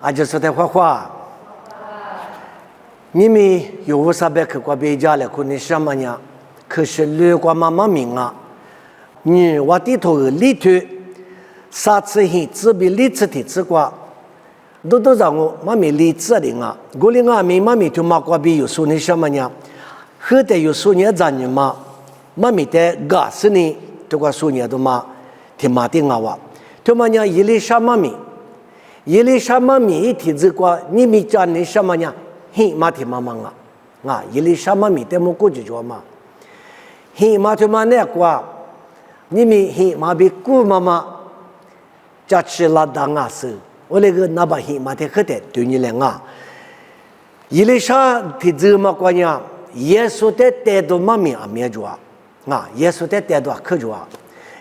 阿就是在画画。你们有无啥别去过别家了？可能什么呢？可是略过妈妈名啊，你我的头里头，啥子hin只比里子的只过，都让我妈咪里子的啊，我的阿妹妈咪就马过比有说你什么呢？后头有说你咱你嘛，妈咪的嘎是呢，这个说你都嘛，挺马的啊哇，他妈呢伊里啥妈咪，伊里啥妈咪一提这个，你们家你什么呢？嘿，马蹄妈妈啊，伊里啥妈咪的么过去做嘛？嘿，马蹄妈那个，你们嘿马比姑妈妈，家吃拉当啊是，我那个那把嘿马蹄可得对你来啊，伊里啥提这么个呢？耶稣的带到妈咪阿面做啊，耶稣的带到可做啊，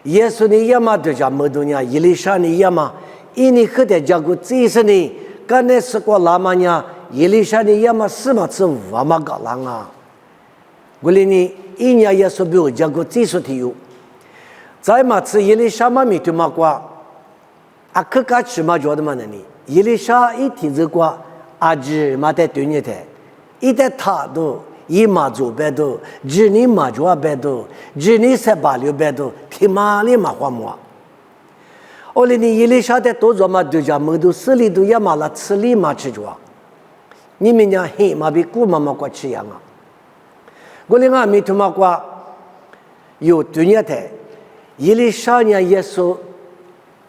耶稣你也嘛对家没多呢，伊里啥你也嘛，伊你可得家个这些呢，刚才是个拉嘛呢？伊丽莎的要么是嘛是我嘛搞浪啊，我哩呢一年也是比我家个技术体有，再嘛是伊丽莎嘛咪对嘛过，啊可嘎吃嘛觉得嘛呢你，伊丽莎一提这个阿姐嘛在对你的，一在他都一嘛做白都，只你嘛做白都，只你才把留白都，提嘛哩嘛花么？我哩你伊丽莎的多做嘛对家么都死里都也嘛了吃里嘛吃着。你们家嘿嘛比姑妈妈过吃样啊！我另外没他妈过有对你的，伊里啥年耶稣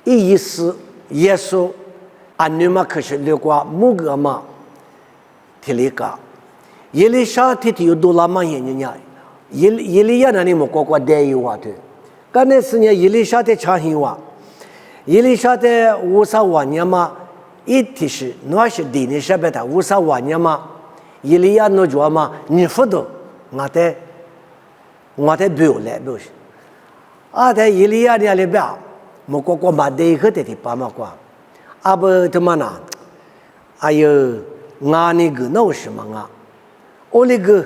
意思耶稣按你们可是留过木个嘛提里个，伊里啥提提有多拉嘛人家，伊里亚那里么过带有话的，刚才是呢伊里啥的长黑话，伊里啥的无啥话呢嘛。一提是，那是地里上边的无啥玩意嘛，伊里亚那做嘛，你不懂，我在表来表示，在伊里亚那里边，我个马的一个的爸妈过，不他妈呐，哎呦，我那个那什么啊，我那个，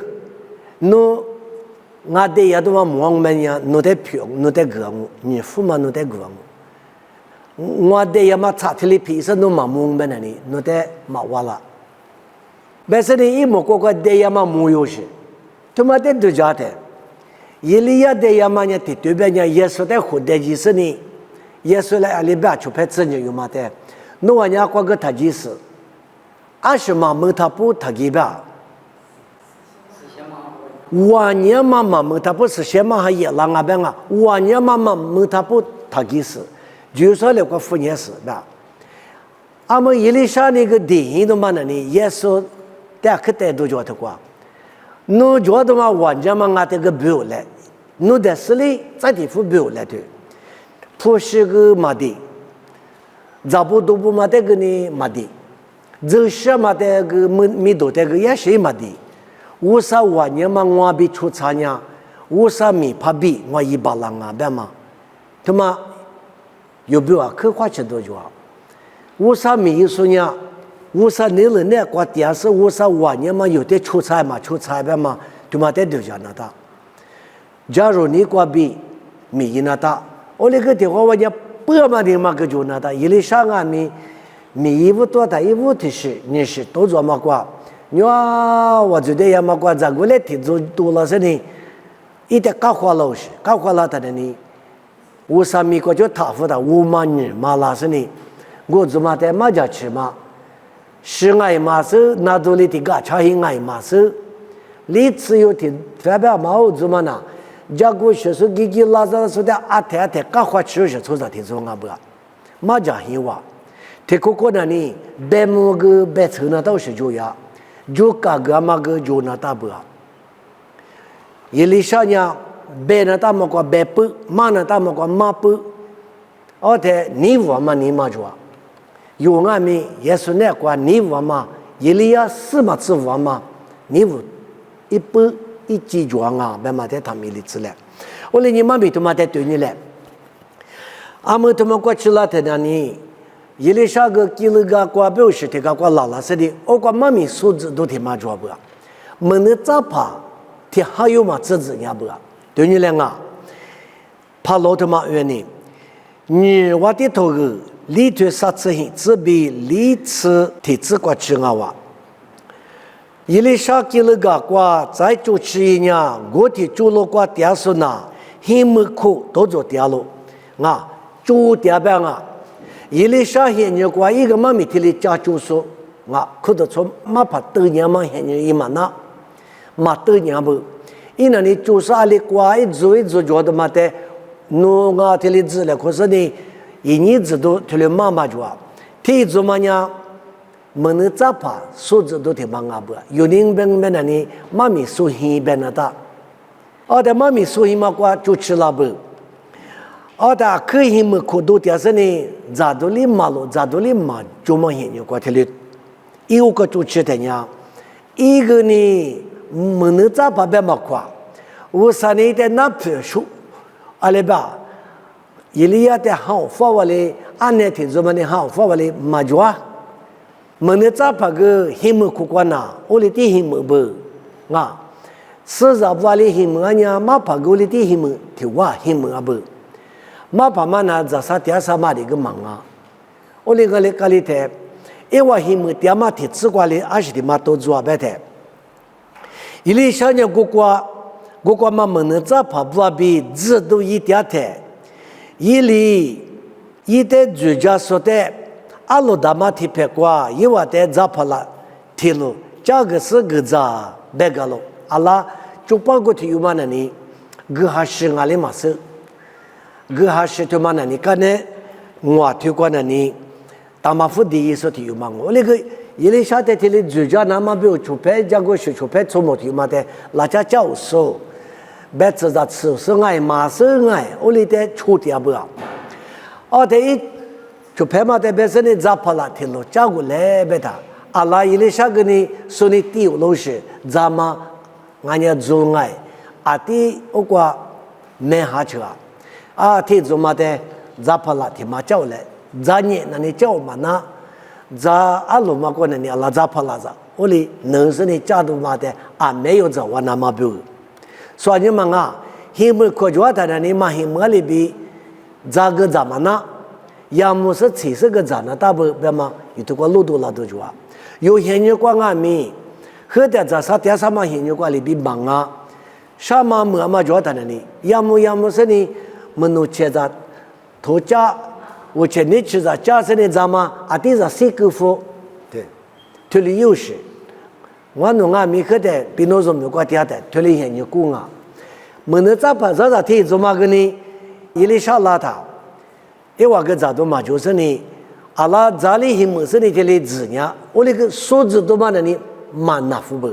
我的也都嘛忙么呀，我在票，我在个我，你父母我在个我。我的也嘛查体里皮是弄嘛蒙本的呢，弄得嘛完了。但是呢，一莫个的也嘛没有事，他妈的都家的，伊里亚的也嘛呢，对边呢耶稣的活的意思呢，耶稣来阿里边就拍子呢有嘛的，弄完伢过个他意思，什么没他不他给吧？我伢妈妈没他不是先嘛还也让阿边啊，我伢妈妈没他不他给是。就说那个妇女是吧？俺们伊丽莎那个电影都嘛呢？耶稣带去带都叫他过，侬觉得嘛？完全嘛，俺这个表来，侬在市里在地方表来的，不是个嘛的，咋不都不嘛的个呢嘛的，就是嘛的个没多的个也是嘛的，无啥完全嘛我比出差呢，无啥没怕比我一把人啊，别嘛，他妈。有没有啊？可花钱多久啊？无啥没说呢？无啥你人呢？挂电视无啥玩意嘛？有的出差嘛，出差呗嘛，对嘛？得丢家那大。假如你挂比没那大，我那个电话我讲不嘛的嘛个就那大，一里上啊没衣服多大衣服的是你是多做嘛挂？你话我觉得也嘛挂，咱过来听着多了是呢，一点搞花了是，搞花了他的呢。我上面个就他夫的五万人马拉是呢，我怎么在马家吃嘛？是爱马是那都里的个差异爱马是，你只有的代表毛怎么呢？家国学生给拉着说的阿太太搞花吃是出啥的做啊不？马家很哇，这个呢呢，白木个白车呢都是这样，就个个嘛个就那大不？伊里啥呢？白那大么个白布，马那大么个马布，而且你我嘛你嘛做，有俺们也是那个你我嘛，伊里亚是嘛是我嘛，你我一布一记装啊，别嘛在他们里吃了，我连你妈咪都嘛在对你了，俺们他们过去了的那里，伊里啥个给了个过表示这个过老了似的，我过妈咪素质都挺嘛做不，没那咋怕，他还有嘛资质也不。对你俩啊，怕老他妈怨你，你我的头个里头杀子hin自比里次体自过吃啊哇。伊里沙基了个瓜在主持一年，我的主路瓜点数呢，很没苦都做点路，啊，主点办啊，伊里沙现年瓜一个妈咪提里加主数，啊，可得从马怕多年嘛现年一嘛那，嘛多年不，伊那里主数阿里瓜一做觉得嘛的，侬啊提里子了，可是呢，一年子都提里妈妈做，提做嘛呢？门的杂牌数字都挺忙啊不？有人边那里妈咪收钱边那的，的妈咪收钱嘛过就吃了不？的可以么可多点是呢？咋都里马路咋都里马就么现有过去了，有个就吃的呀，一个呢门的杂牌边嘛过，我三年的那批数，阿里吧，伊里亚的好发完嘞，安那天做么的好发完嘞马住啊。门的杂牌个黑木苦瓜呐，我哩地黑木不，啊，四十瓦哩黑木啊呀，马牌个哩地黑木，条瓦黑木啊不，马牌嘛那在啥点啥嘛的个忙啊，我哩个哩个哩的，一瓦黑木点嘛的只管哩20的嘛都做白的，伊哩小年苦瓜嘛门的杂牌不比只都一点的，伊哩一的主家说的。阿罗达玛提拍过，伊话在扎帕拉提路，这个是个扎别个咯。阿拉就包括提有嘛那里，个还是阿里嘛是，个还是他妈那里干呢？我提过那里，大马府第一说提有嘛我那个伊里下在提里主家那么比如出拍，这个是出拍出么提嘛的，那家教授，别只在吃是爱马是爱，我里在出点不啊？的一。就拍嘛在别是呢，扎帕拉听了，加过来别他，阿拉伊里下个呢，说你丢老师，扎嘛，俺家做爱，阿弟我过没下去啊，听做嘛的扎帕拉听嘛叫来，扎你那你叫嘛那，扎阿鲁嘛过那你阿拉扎帕拉扎，我哩能是你家都嘛的啊没有扎我那么标，所以嘛啊，黑木科学他那你嘛黑木里比扎个扎嘛那。要么是彩色个展呢，大不别嘛，有这个路途拉都住啊。有现有光啊米，和的在啥点啥嘛现有光里比忙啊，啥嘛么嘛就在那里。要么是你们弄切在头家，我前你吃在家是你咱嘛啊，地上谁够付？对，脱离优势。我弄啊米和的比那种没关点的，脱离现有工啊。么那咋办？咋提做嘛个呢？一里小邋遢。一话个咋都嘛就是呢，阿拉家里黑么是你这里子呢？我那个数字都嘛那里蛮难付不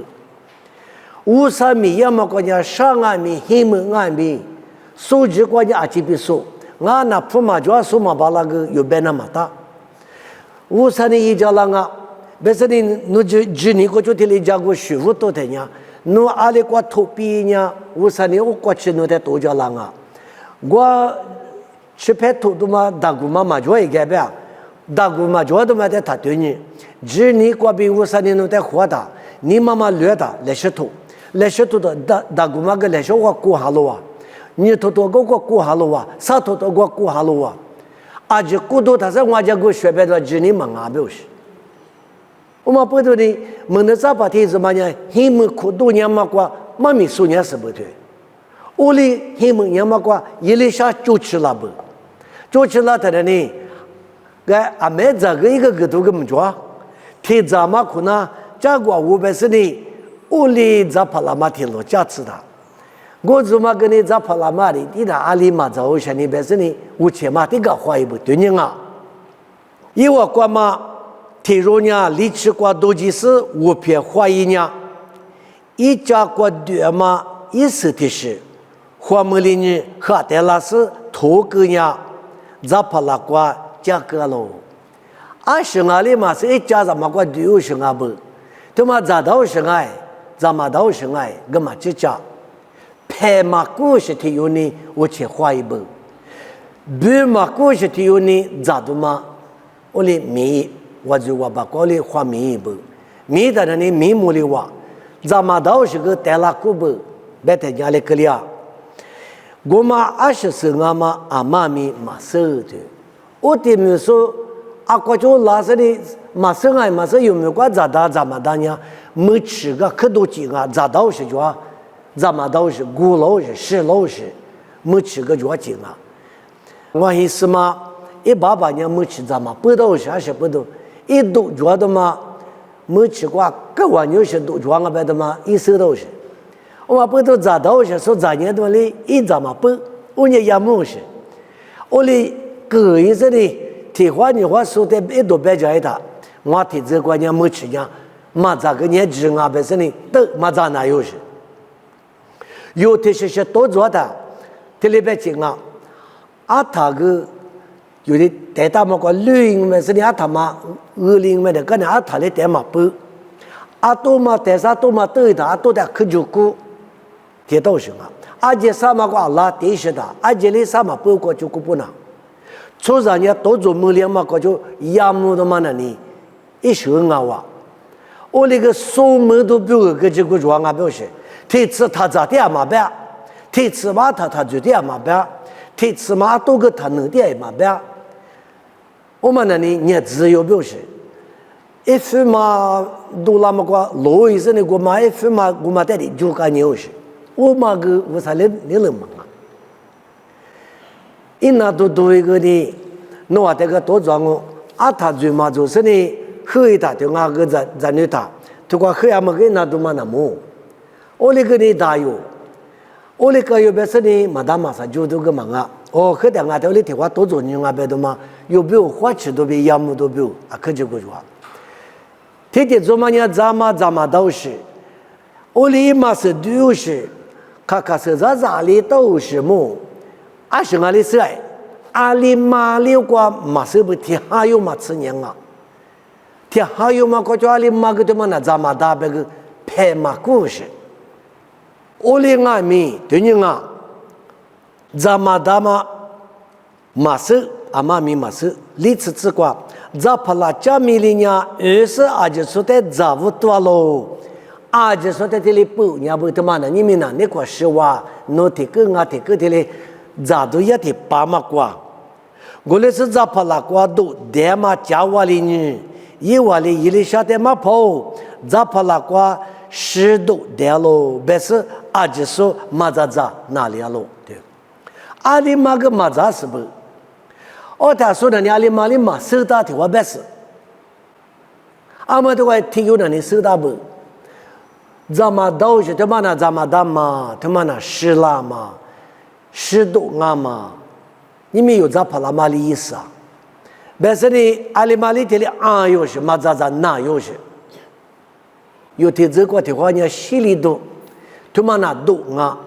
？53米要么国家上岸米黑么岸米，数据国家阿几比数，俺那铺嘛就要数嘛把那个有变那么大。53年一家人啊，别是你侬就你过去这里讲过学府多的呢，侬阿里过土比呢，53年我过去侬在多家人啊，我。吃拍土都嘛，大姑妈嘛就一个呗，大姑妈就都嘛在他对你，只你过比53年都在活的，你妈妈略的来些土的大姑妈个来些我过下路啊，你土多个我过下路啊，啥土多我过下路啊，而且过多他是我家个学别的只你忙啊不是，我们不懂的，问的咋把天什么呢？黑门苦多年嘛过，妈咪说年是不对，屋里黑门年嘛过，一里下就吃了不。就吃了他的呢，个阿妹这个一个都根本做，提咱们可能这个500是呢，屋里咋跑了嘛提了价值的，我怎么跟你咋跑了嘛的？你那阿里嘛早些你别是呢，5000嘛这个花一不对呢啊，因为我嘛提入呢，离去过多几次5片花一呢，一家过对嘛，意思的是，花木里呢和的那是土个呢。咋跑了过价格喽？啊，生啊里嘛是一家咱们过都有生啊不？他妈咋到生啊？咋嘛到生啊？干嘛这家？拍嘛过是提有呢，我去花一步；比嘛过是提有呢，咋都嘛？我哩米，我就我把过哩花米一步，米的那里米木里话，咋嘛到是个带拉过不？别在家里个里啊。我嘛20岁嘛阿妈咪嘛收的，我的没说啊，过去拉是的马生啊，马生有没有过咋打咋么打呢？没吃个可多几个咋倒是就啊，咋么倒是古老是石老是，没吃个就几个。我意思嘛，188年没吃咋嘛，不到是还是不到，一度觉得嘛，没吃过各万牛是都觉我白的嘛，一手都是。我不都咋倒是说咋年多哩，一咋嘛不，我也也没是，我哩个一次哩。提话你话说的一多别讲他，我提这关键没吃呢，马咋个年只啊本身呢，都马咋哪有是？有的是多做的，这里边讲啊，阿他个有的带他们个绿营们是呢，阿他妈恶灵们的，跟着阿他的带嘛不，阿多嘛带啥多嘛对的，阿多的可就过，这都是嘛，阿姐啥嘛个阿拉对是的，阿姐里啥嘛不过就过不能。初三年多做木两嘛，个就养木的嘛那里，一手啊哇！我那个手木都不有个这个装啊表示，这次他咋的嘛办？这次嘛他就的嘛办？这次嘛多个他能的嘛办？我们那里也只有表示，一分嘛都那么个老一声的我嘛一分嘛我嘛带的就干牛是，我嘛个我才能忙啊。那都一个的，那我这个多装哦，啊，他最嘛就是呢，喝一打就那个在那打，如果喝呀么个那都嘛那么，我那个呢大有，我那个有本事呢，马达马上就都个忙啊，哦，喝点啊，头里提话多做你啊，别的嘛，有没有花吃都比养母都比啊，可就个说，天天做嘛呢，咱嘛都是，我里嘛是都是，看看是咋里都是么。阿是阿里是哎，阿里马六个马是不提还有马吃年啊？提还有马过去阿里马个他妈那咱马大别个拍马故事，我里阿米对你啊，咱马大嘛马是阿妈咪马是历次之过，咱怕拉家米里呢，是阿就说的咱不多喽。阿就说的这里不，你不他妈的你们那那块是哇，侬提个啊提个这里。咋都也得把嘛瓜，我那是咋怕拉瓜都带嘛家娃里呢，一娃里一里下带嘛跑，咋怕拉瓜十都带喽，但是阿就说嘛咋哪里喽？对，阿里嘛个嘛咋是不？哦，他说的你阿里嘛里嘛收大的话不是，阿么的话听有的你收大不？咱们都是他妈那咱们大嘛，他妈那是啦嘛。是都啊嘛，你们有咋跑拉马的意思啊？但是呢，阿里马里这里啊有是嘛咋那有是，有的这个的话呢，心里都，他妈那都啊，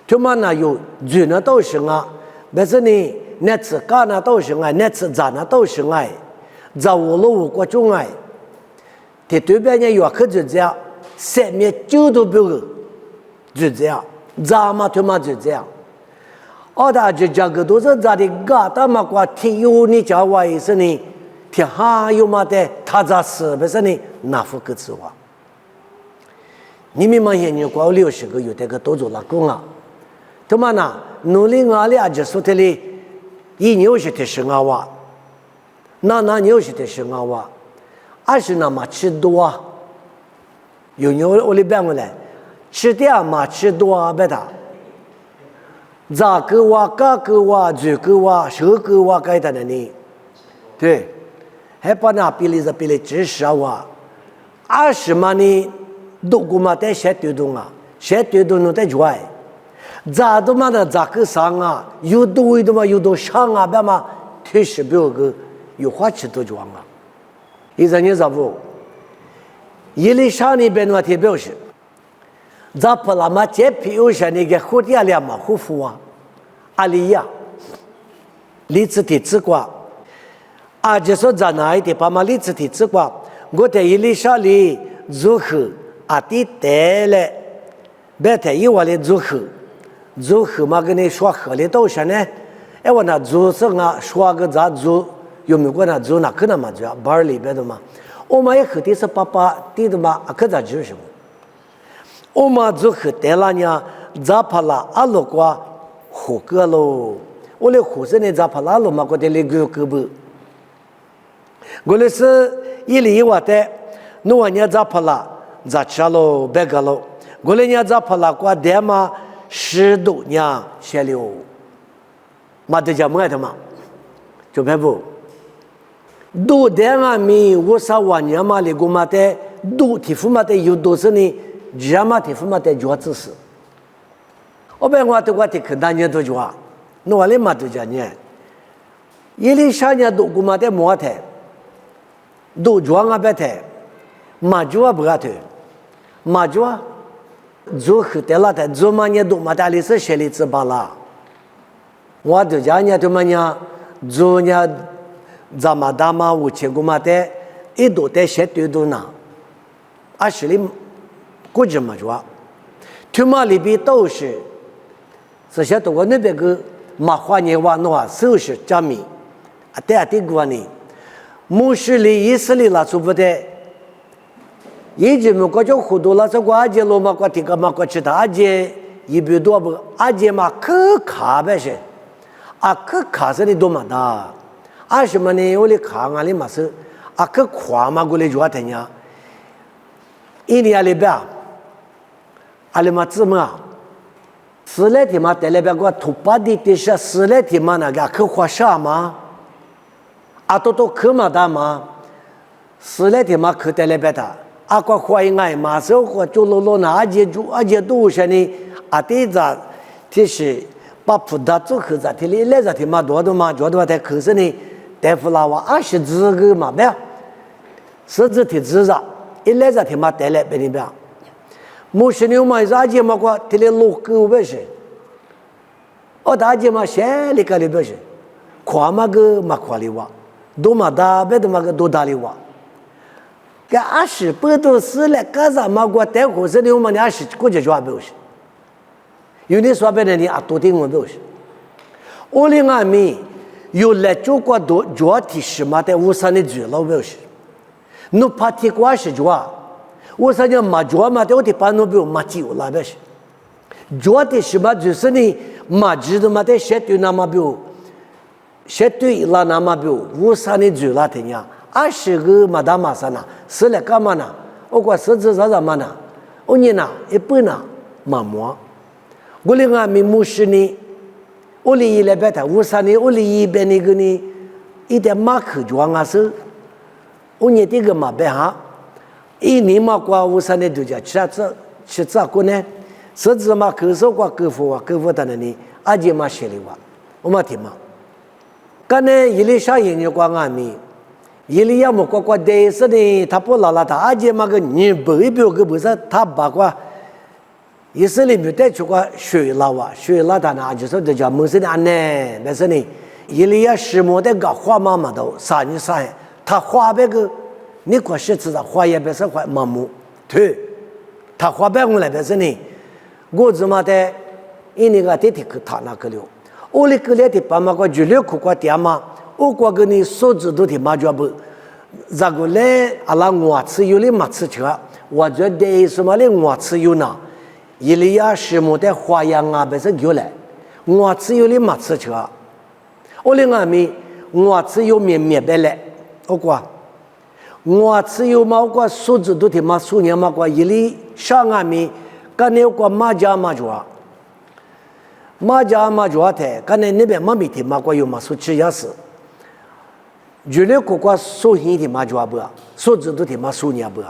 他妈那有人那都是啊，但是呢，那次干那都是啊，那次咋那都是啊，在我路过中啊，的对边呢有可就这样，3面9都不够，就这样，咋嘛他妈就这样。哦，他就这个都是咋的？嘎达嘛，瓜听有你讲话意思呢？听还有嘛的，他咋是不是呢？那副个字话，你们嘛现在瓜60个有这个多做拉工啊？他妈呢？努力啊哩，就说的哩，一牛是的生啊哇，那牛是的生啊哇，20那嘛吃多啊，有牛我哩变过来，吃的嘛吃多啊，别的。咋个哇，嘎个哇，这个哇，这个哇，该的呢？对，还把那比例至少哇，20嘛呢，都古嘛在写对动啊，写对动弄在拽，咋都嘛的咋个上啊，有多的嘛，有多上啊，别嘛，确实不有个有话吃都装啊，一阵你咋不？一里上那边嘛，特别是。咱不那么这皮有些那个蝴蝶了嘛，护肤啊，阿里呀，荔枝的紫瓜，啊，就说在哪一点把嘛荔枝的紫瓜，我在一里上里如何啊的带来，别在一窝里如何嘛跟你说河里多少呢？哎，我那做是啊，说个咋做，有没有那做那可能嘛做班里边的嘛，我们也肯定是爸的嘛，可咋就是什么？我们做和带了呢，咋怕了阿罗瓜火锅喽？我的火是呢，咋怕了阿罗嘛？我的那个胳膊，我们是一里一瓦的，努瓦年咋跑了，咋吃了别个了，我们年咋跑了，过点嘛10多年下流，嘛得叫么的嘛，就别不，多点啊米50万年嘛里个嘛的，多提富嘛的有多少呢？人嘛提富嘛的主要知识，我别我都看大年都主啊，努瓦里嘛都叫年，一里3年都个嘛的么的。都装啊别的，马脚不个的，马脚做很多了的，做嘛呢都嘛大理是学里子罢了。我就讲呢，就嘛呢，做呢，咱们大嘛无钱个嘛的，一多的学对多呢，20里估计嘛脚，他妈里边都是，这些都我那边个马花年娃那收拾家米，啊，对啊，对个呢。穆斯林、以色列啦，做不得。以前我国就糊涂了，这个阿姐罗马国提个马国其他阿姐一百多不？阿姐嘛可卡呗是，啊可卡是你多嘛的？啊什么呢？我哩卡俺哩嘛是，啊可夸嘛过来就话听呀。一年里边，阿里嘛怎么？4来天嘛在那边个土巴的地下4来天嘛那个可花啥嘛？啊，都可嘛的嘛，4来天嘛可在那边的，啊个花应该马上个就落那阿姐都是呢，啊对着，就是把葡萄做口子，这里来着天嘛多的嘛，觉得在口子呢，大夫啦话20只个嘛别，10只指着，一来着天嘛带来别里边，穆斯林嘛阿姐嘛个这里6个不是，哦大姐嘛先里个里不是，夸嘛个嘛夸里哇。多嘛大，别的嘛个多大的哇？个20不都是了？干啥嘛？我带货是你们的20国家抓不是？有的说别的你啊多听我不是？我哩俺们有来就过多抓提什么的无啥的罪了不是？侬怕提过20抓，我啥叫嘛抓嘛的我的把侬不嘛记了不是？抓的什么就是你嘛知道嘛的写对那么不？学对了，那么比无啥的罪了的呀，20个嘛大马啥呢？是来干嘛呢？我管实质啥嘛呢？我呢呢，一般呢，嘛么？我哩俺们牧师呢，我哩一来白他无啥呢？我哩一边那个呢，一点马口装啊是，我呢这个嘛白哈，一年嘛过无啥呢都叫吃咋过呢？实质嘛口说过客户的呢，阿姐嘛写里话，我嘛听嘛。刚才伊里啥研究过俺们，伊里要么过的是呢，他不老了，他阿姐嘛个你不一表个不是他把过，以色列没带去过水了哇，水了他呢就说这叫没事的安呢，但是呢，伊里要石磨的个花妈妈都啥你啥，他花别个，你过是知道花也别是花麻木，对，他花别过来别是呢，我怎么的，因那个弟弟去他那个了。我哩个来的爸妈个jul流苦瓜爹嘛，我瓜个你手指头的嘛就不，这个来阿拉我吃有哩嘛吃吃，我觉得什么哩我吃有呢，伊里呀什么的花样啊，不是有来，我吃有哩嘛吃吃，我哩俺们我吃有面白来，我瓜，我吃有嘛我瓜手指头的嘛手年嘛瓜伊里上俺们，干那瓜嘛家嘛做。马家嘛主要的，刚才那边嘛没听嘛过有嘛说吃也是，jul流苦瓜手心的嘛主要不，手指头的嘛手年不，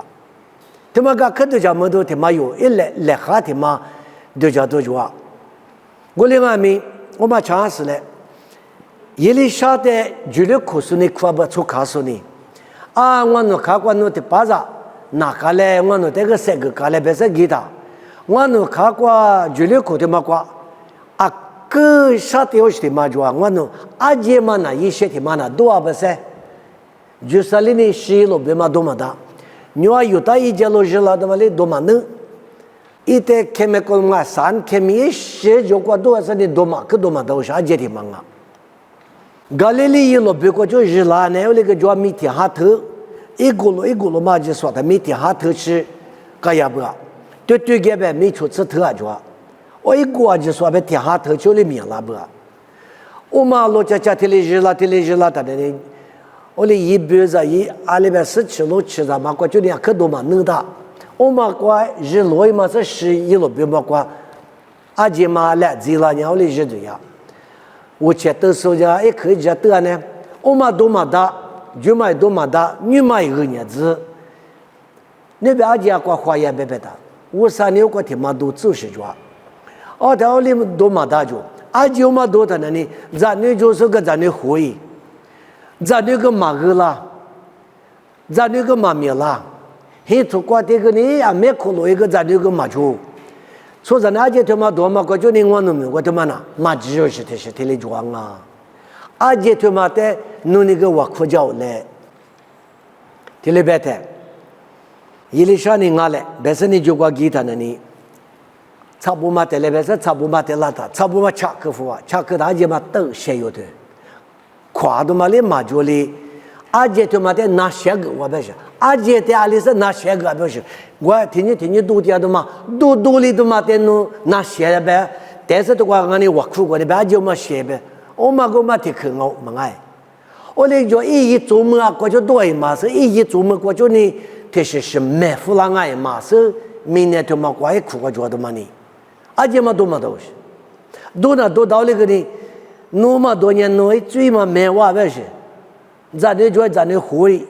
他妈个可都叫么都他妈有，一来哈的嘛都叫都主要。我另外面我嘛尝试了，伊里晓得jul流苦素呢苦不出卡素呢，啊我侬看过侬的巴扎，哪个嘞我侬这个三个卡嘞别是给他，我侬看过jul流苦的嘛过。啊，个啥东西的嘛就我侬阿姐嘛那一些的嘛那多不是，就是哩呢西路别嘛多嘛的，你话有的一家路是了的嘛哩多嘛呢，一代chemical嘛三chemical些就过多是的多嘛，可多嘛都是阿姐的嘛啊，咖喱哩一路别过就是啦，那有那个叫米天哈头，一咕噜嘛就说的米天哈头吃，干呀不，对个呗没出吃头啊就。我一过就说被天下头就里面了不？我嘛老家家天里日了的呢，我哩一辈子一阿里边17路7咱嘛，过就连可多嘛能打，我嘛过日落嘛是11路别嘛过，阿姐嘛来几了年我哩日对呀，我且都说着也可以着得呢，我嘛多嘛大，就嘛多嘛大，女嘛一个年子，那边阿姐过花园别的，我3年过天嘛都走时着，哦，条里多嘛大就，阿姐嘛多的呢，咱女就是个咱女会。咱那个马个啦，咱那个马米啦，很多国这个呢也没考虑一个咱那个马球，所以咱阿姐他妈多嘛，我就你我弄没，我他妈呐，马只有是他来装啊，阿姐他妈的弄那个我苦叫来，他来白的，伊里啥你俺来，白是你就过给他那里，差不嘛的来白是差不嘛的拉他，差不嘛恰克服啊，恰克阿姐嘛都谁有的。夸的嘛哩马脚哩，阿姐他妈的拿些个我不是，阿姐的阿里是拿些个不是，我听你都听的嘛，都里的嘛的弄拿些呗，但是的话俺哩我苦过的呗，就嘛些呗，我嘛个嘛的可我们爱，我哩就一做么啊，我就多一嘛是，一做么我就呢，这是没付了爱嘛是，明年他妈我也苦过觉得嘛呢，阿姐嘛多嘛都是，都那都到那个呢。那么多年弄最嘛没话不是，咱的就咱的会，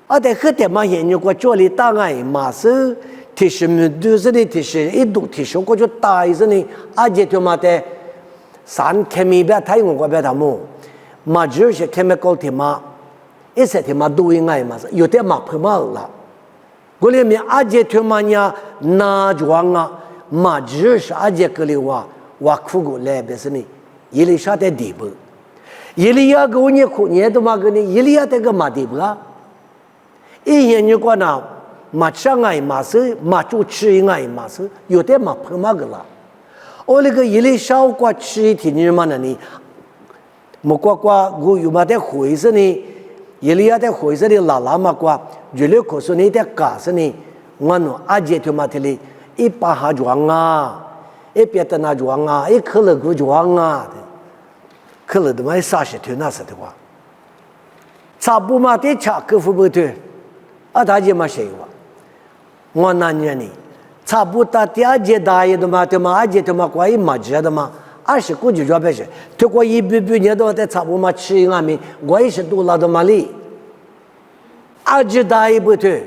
啊，但很多嘛研究过家里档案嘛是，提示没都是的提示，一度提示过就大一些呢，而且他妈的3开米别太用过别他们，嘛就是开米搞的嘛，一些的嘛都应该嘛是，有的嘛不嘛了，我里面而且他妈呀那装啊，嘛就是而且个里话苦过来别是呢。伊里啥的地步？伊里亚个你苦，你都嘛个呢？伊里亚这个嘛地步啊？一年你过那嘛上爱嘛是嘛就吃应爱嘛是，有的嘛碰嘛个啦。我那个伊里少过吃一天你嘛那呢？莫过我有嘛的回事呢？伊里亚的回事呢？拉嘛过，原来可是你的假是呢？我侬阿姐他妈的哩，一把下装啊，一别的那装啊，一可乐个装啊。可能他妈30头那是的话，差不嘛的恰克服不对，啊大姐嘛谁话？我那年呢，差不多第二届大爷的嘛，他妈二届他妈关于嘛知的嘛，20估计就不是，他过100年多的差不嘛吃一碗米，我也是多拉的嘛哩，二届大爷不对，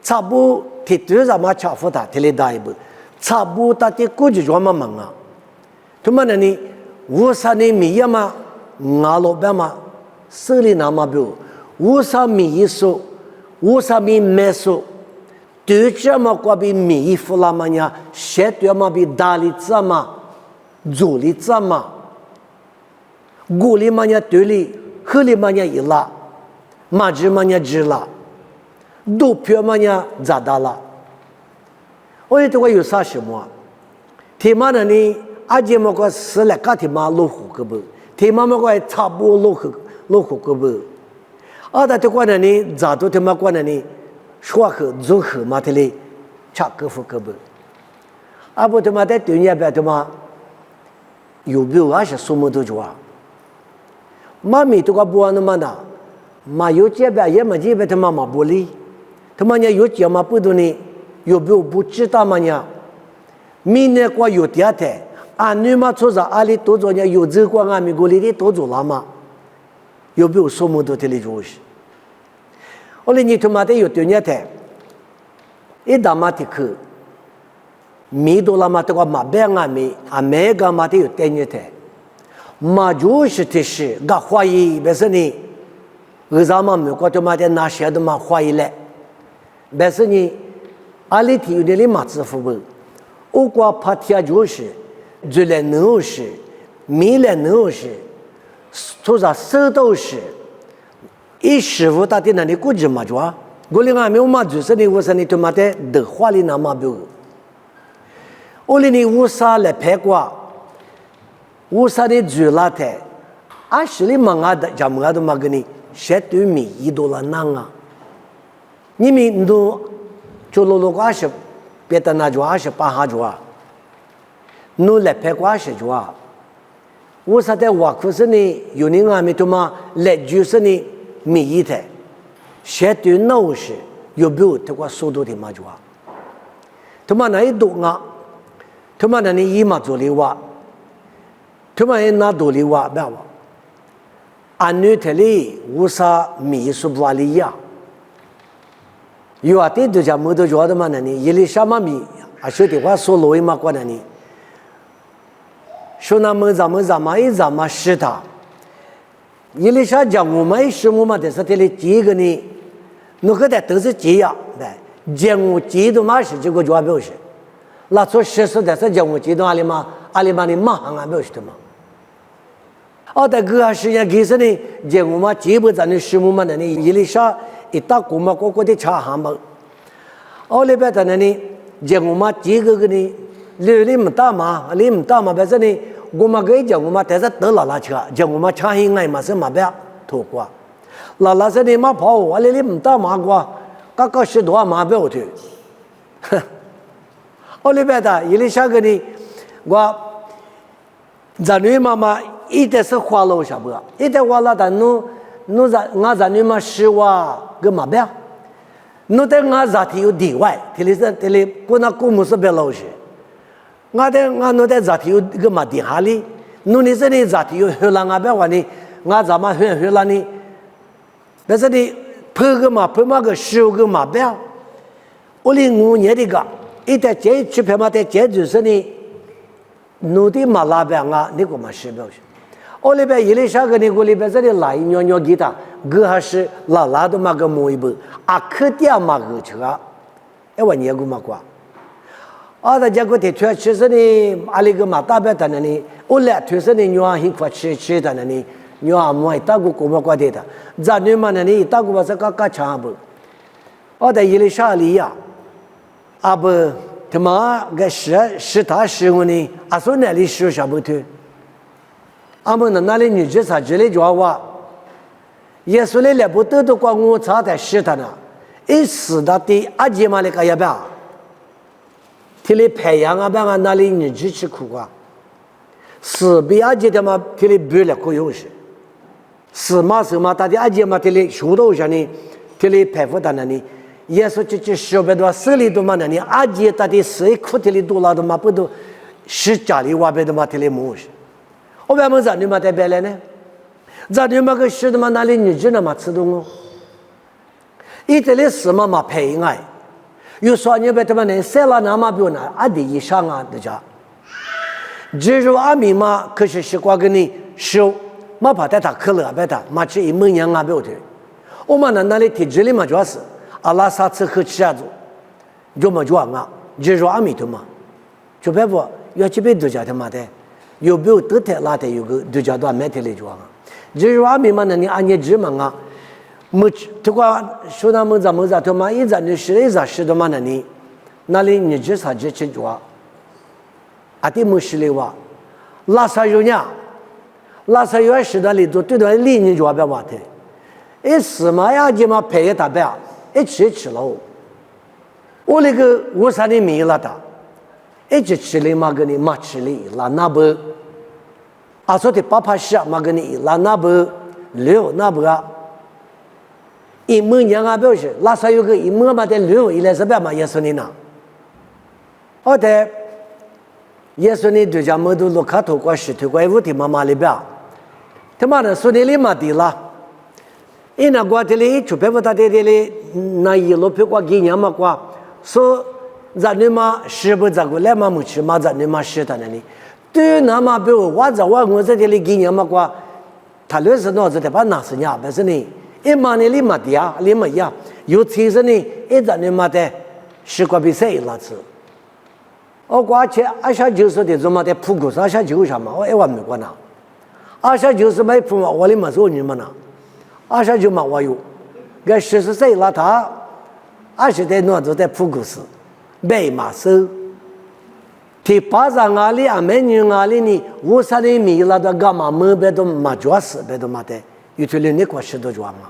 差不提多少嘛差不多，提了大爷不，差不多的估计就嘛忙啊，他妈那呢？50年米呀嘛，俺老板嘛，手里那么多，50米一数，50米没数，对这么过比米一付了嘛呀，写对嘛比大里子嘛，做里子嘛，锅里嘛呀对里，河里嘛呀一拉，马子嘛呀知了，都票嘛呀咋大了？我这个有啥什么？天妈的呢？阿姐么个死了，家庭嘛落户个不，天妈么个差不多落户个不，啊，他这个呢，咋都他妈个呢，说好做好嘛的嘞，差个户个不，啊不他妈在对面边他妈有没有是什么都做啊？妈咪这个不那么的，嘛有这边也没这边他妈嘛不理，他妈呢有这嘛不多呢，有没有不知道嘛呢？明年过有第二天。俺女嘛做啥？阿里多做呢？有这个俺们国里的多做了嘛？有没有什么都得来做事？我哩你他妈的有对年台，一打嘛的去，米多了嘛这个嘛别俺们，俺每个嘛的有对年台，嘛就是的是，个怀疑别是呢，为啥嘛美国他妈的那些的嘛怀疑嘞？别是呢，阿里体育的哩嘛支付不？我国怕天就是。做了农事，米了农事，做啥手都是，一师傅他的那里估计嘛做，我哩俺没有嘛就是你50年他妈的德化里那嘛不，我哩你50来拍过，50年做了的，20里嘛俺的家么都嘛给你写对米$1难啊，你们都就落个20，别的那做28哈做啊。侬来拍过是做啊？我说在瓦库是呢，有人俺们他妈来就是呢，米一台，写对脑时有没有这个速度的嘛就啊？他妈那一动啊，他妈那你一嘛做的话，他妈那做的话不要。安女特里无啥米数不里呀？有啊，对都讲没得觉得嘛那你，伊里什么米啊？说的话说罗伊嘛过那你，说那么嘛一咋嘛是他，伊里啥讲我们是我们的是这里几个呢？那个的都是这样的，讲我几多嘛是这个主表示，那做实事的是讲我几多阿里嘛的马行啊表示的嘛。在个时间其实呢，讲我们基本上的事物嘛，那你伊里啥一大股嘛，个的差行嘛。里边的那呢，讲我们几个呢，你唔大嘛，本身呢，我们可以讲我们但是得了车，讲我们差行爱嘛是嘛不要脱过，拉是你嘛跑我你唔大嘛过，个许多嘛不要脱。里边的伊里啥个呢，我咱女妈妈。一直是花了啥不？一直花了，但侬我咱女嘛是哇个嘛别，侬在我家庭有地位，这里不那公母是别老实，侬在家庭有个嘛地下里，侬你这里家庭有荷兰啊别话呢，我咱嘛荷兰呢，但是你拍嘛个手个嘛别，我哩5年的个，一直接去拍嘛在接就是呢，侬的嘛拉边啊，你个嘛是表示。里边伊里啥个呢？里边这里来鸟给他，个还是拉的嘛个摸一步，可点嘛个车，我年个嘛过。的结果的确其实呢，阿里个嘛大白的呢，我来确实呢，鸟很快吃的呢，鸟摸一大个过嘛过的，咱女嘛呢，一大个嘛是个长不？的伊里啥里呀？不，他妈个是他时候呢，说那里是啥不对？们那里女子啥之类就话，耶稣来不得的光我查在试他呢，一死的的阿姐嘛那个也不，提里培养啊，把那里女子去苦啊，死比阿姐的嘛提里不了可有事，死嘛，他的阿姐嘛提里学到啥呢？提里佩服他那里，耶稣去说别多死里多嘛那里，阿姐他的死苦提里多了的嘛不都，是家里话别的嘛提里没事。为什么咱女嘛在别来呢？咱女嘛个是的嘛哪里女子那么吃东哦？一直里死嘛陪爱，有说你别他妈呢，塞了那么不呢？阿弟以上啊的家，只有阿米嘛，可是习惯跟你收，嘛怕带他可乐别他，嘛吃一门娘啊不对。我们那里体质里嘛主要是阿拉萨吃喝吃下子，就嘛就啊，只有阿米的嘛，就别不要去别度假他妈的。有没有得太拉的有个度假团买的来装啊？只有阿米嘛，那你按年值嘛啊，没这个说那么咋，他妈一咱就是的嘛那你，那里你只啥只去装？的没事的话，拉萨有是那里做对的里你装不要的，一死嘛呀就嘛陪他不要，一吃了，我那个我啥的米了的。一直吃哩嘛个你嘛吃哩拉那不，说的爸爸是嘛个你拉那不留那不啊，一模娘啊表示拉萨有个一模嘛的留一来是别嘛耶稣你呐，的耶稣你对家么都路卡头过石头过一屋的妈妈里边，他妈的说你里嘛的啦，那过的里出别不他的里那一路别过几年嘛过说。咱女嘛是不这个来嘛没吃嘛，咱女嘛是他那里，对那嘛比如我在这里给你嘛过，他论是脑子的把哪是伢，但是呢，一嘛呢里嘛的呀，里嘛呀，有其实呢，一咱女嘛的，是个比赛一拉子，过去290的怎么的普谷是290啥嘛，我1万没过呢，290买普嘛，我里嘛做你们呢，290嘛我有，个10岁拉他，20代脑子在普谷市。买嘛收，提巴上阿里阿美女阿里呢，我啥的米拉的干嘛没别都嘛主要是别都嘛的，有这里那块石头装嘛，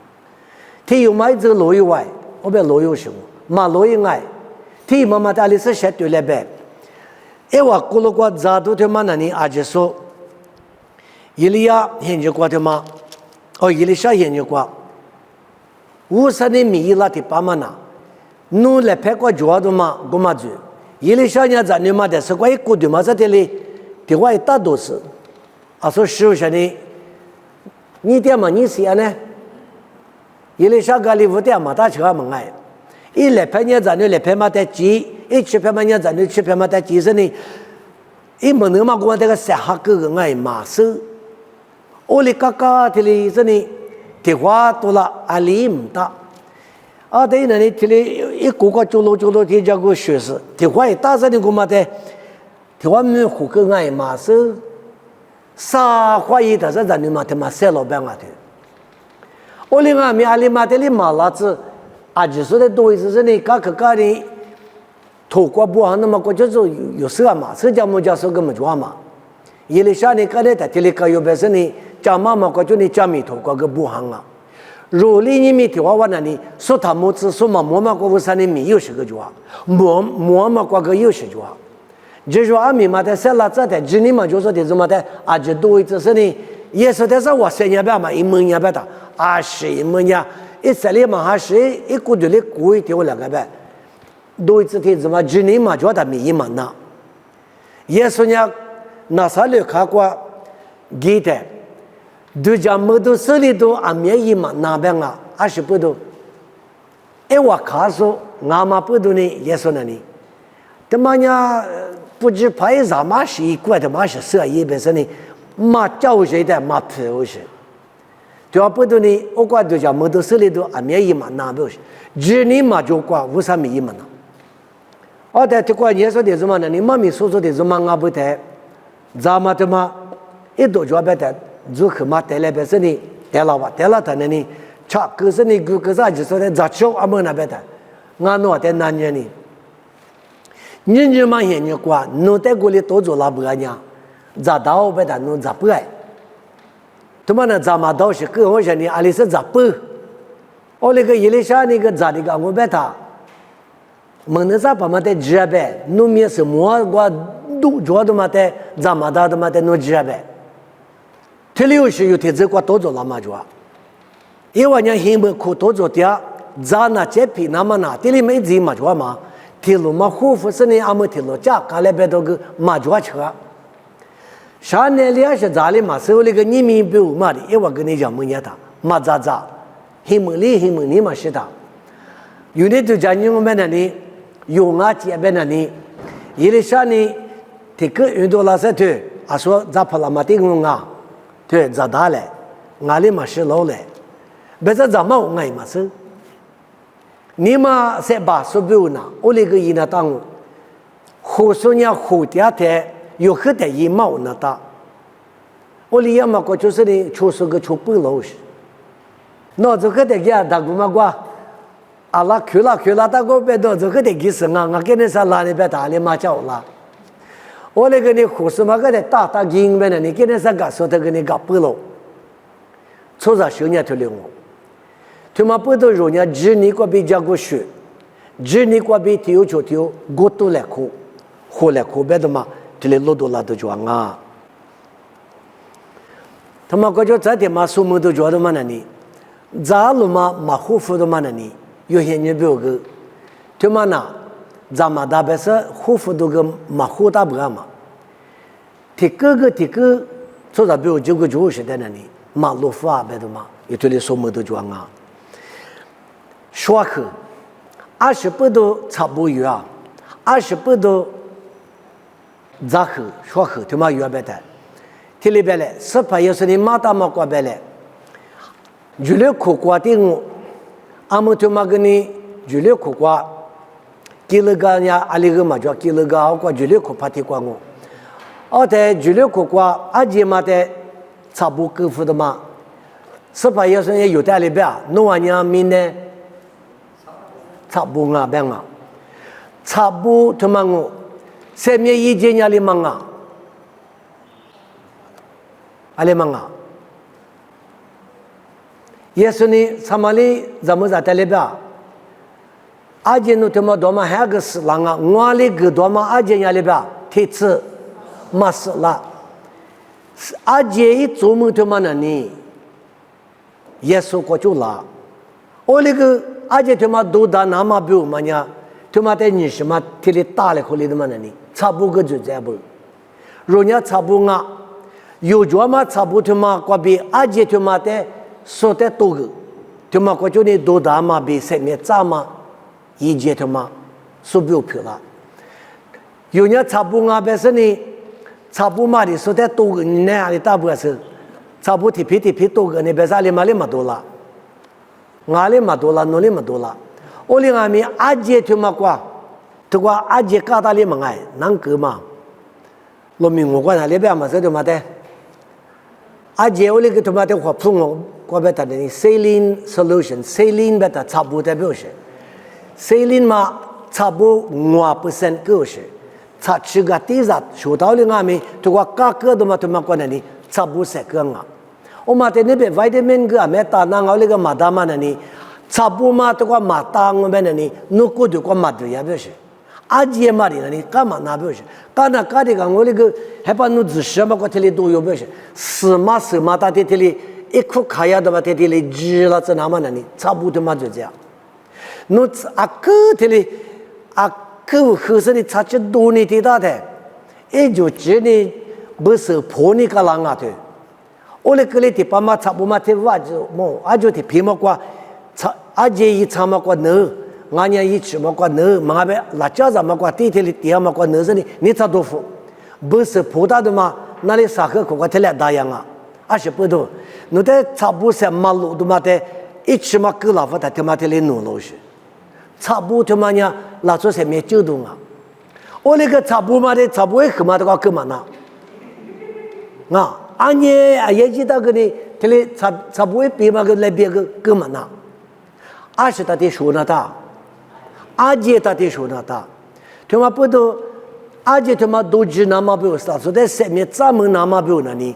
提有买这罗有外，我别罗有什么，嘛罗有爱，提妈妈的阿里是写对了呗，我过了过咋都他妈那里阿姐说，伊利亚研究过的嘛，伊丽莎研究过， 50年米拉的巴玛纳，努来拍过脚的嘛，我嘛做。伊里小伢子你嘛的是关于古的嘛，这里的话大多是，说师傅说的，你点嘛你谁呢？伊里小家里五点嘛，大车嘛哎，一来拍伢子你来拍嘛的鸡，一去拍嘛伢子你去拍嘛的鸡是呢，一门头嘛我这个三下个个哎马手，我哩嘎嘎的哩是呢。的话多了阿里唔大，对呢，你这里一个个走路的叫个学士，的话一大声的我嘛的，的话没胡个爱嘛是，啥话一的是咱你嘛的嘛塞老板啊的，我另外面阿里嘛的哩马拉子，就是的多一次是呢，嘎的，土瓜不好那么过就是有事嘛，社交么叫说个么做嘛，伊里下呢，刚才在这里搞有本事呢。家妈妈就你家米头过个不行啊，如里你米的话那里说他母子说嘛妈妈过5-3年米有些个就啊，妈妈过个有些就啊，就说阿米嘛的生了这的，今年嘛就说的什么的，就多一次是呢，也是的是我3年半嘛，1门年半的，1门年，一3年嘛还是一个月里贵的我2个半，多一次的什么今年嘛就他米1门呐，也是呢，那啥里看过，记得。对家没都手里头阿面一嘛那边啊20不多，我看说俺妈不多呢也说那里，他妈呀不知拍啥嘛是一块的嘛是色一本身呢，嘛教学的嘛皮我是，对啊不多呢，我管对家没都手里头阿面一嘛那边是，今年嘛就管50米一嘛呢，在这块也说的什么呢？你妈咪说的什么俺不得，咱们的嘛一多就不得。如何嘛？带来本身呢？带了吧，带了他那里，查可是你可是就说的咋巧阿么那边的，俺弄在南边呢。你嘛现你过，弄在过里多做拉不干呀？咋到不的弄咋不爱？他妈呢？咋嘛到是跟我说你阿里是咋不？我那个伊里下那个咋的个我别他，问那咋把嘛的直呗？弄面是么我都做的嘛的，咋嘛到的嘛的弄直呗？这里有些有天这个多做那么做，因为人现在可多做点，咱那这批那么那，这里没gì嘛做嘛，铁路嘛护肤是呢，俺们铁路价格来别多个嘛做车，上年里是咋的嘛，手里个你们不嘛的，因为跟你讲么年的，嘛咋，黑门里嘛是的，有的就讲你们那里，有啊这边那里，有的上呢，这个运动拉萨去，说咋跑那么定工啊？对，咋打嘞？俺里嘛是老嘞，别说咱们俺嘛是，你嘛是把手表呢？我那个伊那当，后说呢后天的有很多一毛那打，我里也嘛过就是呢，就是个出不老实，那这个的给打过嘛过，阿拉去了，打过别多这个的给是我给你说哪里别打里嘛叫啦。我那个你护士嘛，个的大金呗呢，你给人家讲说他给你搞不了，从啥时候头领我，他妈不都人家只你个比较个学，只你个比丢就丢，我都来哭，后来哭别的嘛，这里路都拉都装啊，他妈个就这点嘛，什么都觉得嘛那里，咋了嘛护肤的嘛那里，有些人比如个，他妈那。咱们大白是护肤都个马虎大不干嘛？提个，做啥比如这个就是在那里马路虎啊，别的嘛，有这里什么都装啊。说去28度差不多啊，28度咋去说去他妈有别的，这里边嘞，18也是你马大马过边嘞，julio苦瓜的我，阿们他妈跟你julio苦瓜。kiloga nya aliga ma jo kiloga ko julio ko pati kwa ngo ate julio ko kwa aje ma te chabu ku fu de ma sapa ya sen yu ta le ba no anya min ne chabu nga ba nga chabu thma ngo se mye yi je nya le ma nga ale ma nga yesuni samali zamu za ta le ba aje no tema doma hagas langa ngwali ge doma aje nya le ba titsi masla aje I zomu tema na ni yesu ko chula 我那个阿姐他妈都打那么表嘛呀，他妈在你什么体里打了口里的嘛呢？差不个就这不，人家差不啊，有专门差不他妈过比阿姐他妈的说的多个，他妈过就你都打嘛比上面咋嘛，一姐他妈说不漂了，有人差不啊，但是呢，差不嘛的说的多个，你那里大不是？差不提皮多个，你别啥里嘛多了。我里嘛多了，侬里嘛多了。我里阿米阿姐他妈过，他过阿姐搞大里嘛哎，能个嘛？我明我管他里边嘛是他妈的。阿姐我里个他妈的话普我过别他的 saline solution，saline 别他差不多表示，saline 嘛差不5%个是，差吃个第三，说到里阿米，他过价格的嘛他妈过那里差不10个啊。我嘛在那边vitamin 个没打那我那个马达嘛那里，差不嘛这个马达我们那里，那个就个马达也不是，阿姐嘛的那里干嘛那不是，干那干的个我那个还把那只什么个这里都有不是，什么大的这里一口开呀的嘛这里支了这那么那里，差不多嘛就这样，那阿哥这里阿哥和尚的差这多呢的大的，也就这里不是破你个啷个的。我那个里的爸妈差不嘛的话就么，阿就的皮毛瓜，阿姐一唱嘛瓜呢，俺娘一吃嘛瓜呢，嘛别辣椒子嘛瓜，地里地嘛瓜呢是呢，你咋多付？不是葡萄的嘛，那里啥个苦瓜特来大样啊？20不多，那在差不些马路的嘛的，一吃嘛够老夫他他妈的来弄了是，差不他妈呢，拉出些没就动啊。我那个差不嘛的，差不会干嘛的个干嘛呢？啊。俺也也知道个呢，这里差不多比嘛个来别个干嘛呢？阿是他的说那他，阿姐他的说那他，他妈不都阿姐他妈都知那么不是，所以上面咱们那么不那里，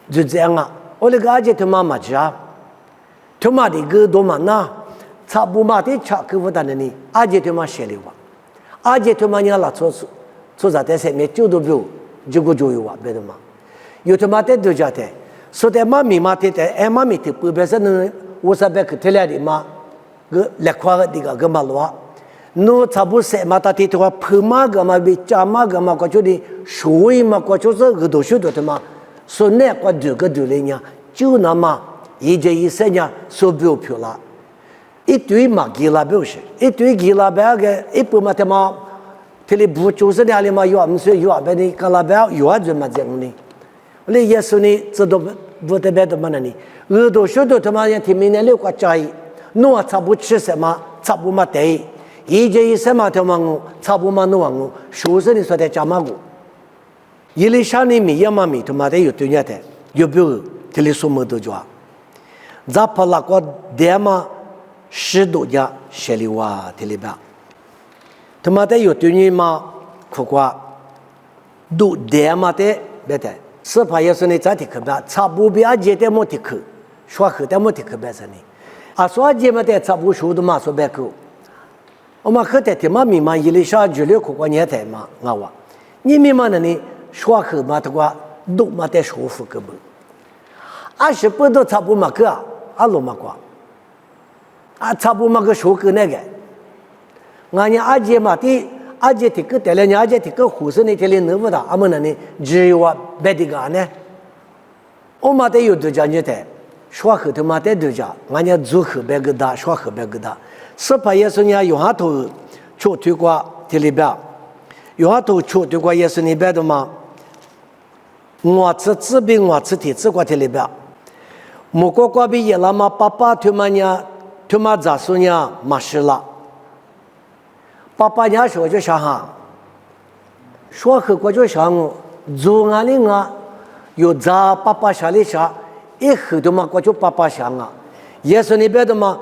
就这样啊。我那个阿姐他妈嘛知啊，他妈的个多嘛那，差不嘛的差个不得那里，阿姐他妈写的话，阿姐他妈你拉做啥在上面就都不就个就有啊，别的嘛。有他妈的都叫的，说的妈咪嘛的，哎妈咪的不别是能我说别去提来的嘛，个来夸个这个马路啊，侬差不多嘛他的话拍嘛个嘛比加嘛个嘛，过去的水嘛过去是个多许多的嘛，说那个这个多了呢，就那么1.1呢，说不漂了，一堆嘛给了表示，一堆给了别个一般嘛他妈，这里不就是那里嘛有不是有别的，个了别有啊就嘛这样的。那耶稣呢？这都不得别的嘛呢？耳朵许多他妈也听明年6个教育，侬差不吃什么？差不嘛对，1.1嘛他妈我差不嘛侬我，说是你说的讲嘛我，伊里乡里面也嘛米他妈的有对伢的，有比如这里说么多句话，咱怕那个爹嘛10多家写里哇这里边，他妈的有对你嘛苦瓜，都爹嘛的别的。是怕也是你咋的可别，差不比阿姐的么的可，说好的么的可别是你，啊说阿姐么的差不说的嘛说别个，我们后头的嘛明嘛伊里小剧烈可过年代嘛，我话，你明嘛呢你说好嘛的话，都嘛得舒服个不，20不都差不嘛个，阿罗嘛过，啊差不嘛个说个那个，俺家阿姐嘛的。阿姐这个带来，阿姐这个护士呢，这里弄不到，阿们那里只有啊别的个呢。我妈的有多家你的，说后头妈的多家，俺家做后边个大，说后边个大。是怕也是人用下头出推过这里边，用下头出推过也是那边的嘛。我这边我这的这个这里边，莫过过边也那么爸爸他妈呢，他妈咋说呢？没事了。爸爸娘说就想哈，说后我就想我，做俺的啊，有咋爸爸想的想，一后头嘛我就爸爸想啊，也是那边的嘛，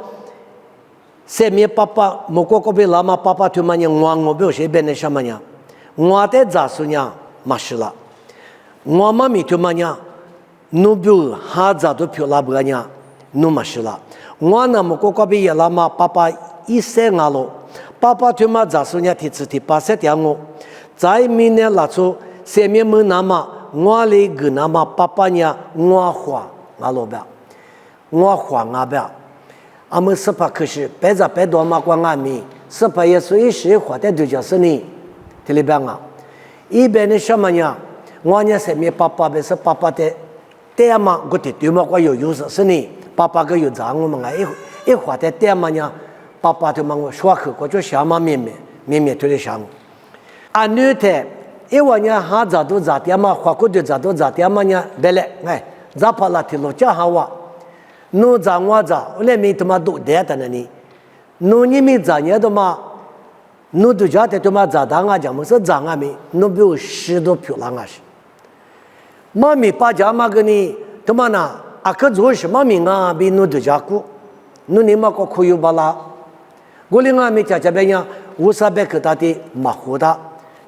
上面爸爸莫过过边老嘛爸爸他妈呢，我不是边的什么呢？我的咋说呢？没事了，我妈咪他妈呢，侬不哈咋都漂亮不呢？侬没事了，我呢莫过过边也老嘛爸爸一生啊喽。爸爸他妈咋说呢？提出的80条我，在明年拉出下面么那么我来个那么爸爸呢我花阿罗边，我花阿边，阿们是怕可是白着白多嘛光阿米，是怕耶稣一时活在对角是你，听里边啊，一边的什么呀？我呢是没爸爸的是爸爸的，对嘛？我的对嘛我有是你，爸爸个有长我们啊一活在对嘛呢？爸爸就问我说口，我就想嘛妹妹对的想，啊女的，因为呢哈咋都咋的嘛，活过的咋都咋的嘛呢？对嘞，哎，咋跑了的路叫好哇？侬咋我咋，我来没他妈都带的呢你，侬你没咋呢的嘛？侬都家的他妈咋当啊讲么是咋啊没？侬比我10多漂亮啊是。妈咪把家嘛个你他妈呢？啊可做什么名啊？比侬都家过，侬你妈个可有巴拉？我另外没家这边呀，50克大的马虎的，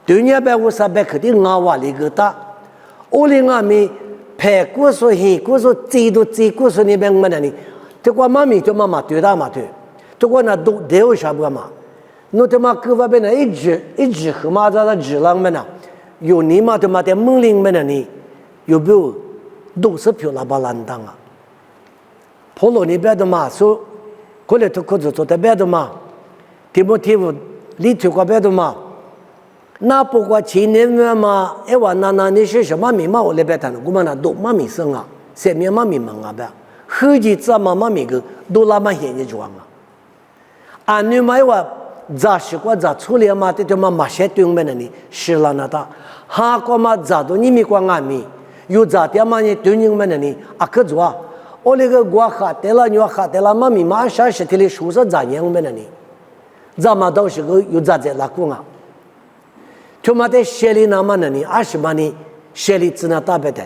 对面边50克的5瓦里个大，我另外没。排骨说黑骨说贼骨说那边么的呢？这个妈咪就妈妈对大嘛对，这个那都有啥不嘛？那他妈各方面呢一直和嘛在那直浪么呢？有你嘛他妈在门铃么的呢？有没有都是漂亮巴烂当啊？普罗那边的嘛说，过来都可做在边的嘛，提不里头个边的嘛？那不过前年嘛，一话那你是什么名嘛？我那边谈，我们那都妈咪生啊，上面妈咪忙啊呗，后期怎么妈咪个都那么现在装啊？啊，你嘛话咋习惯咋处理嘛？这他妈马些对面的呢，是了那他，哈个嘛咋都你没管俺咪，有咋的嘛呢？对面的呢，啊可做啊？我那个我哈得了，你哈得了，妈咪马上是这里说是咋样面的呢？咋嘛都是个有咋在那讲啊？他妈的学历那么呢？20万呢？学历只能打败的。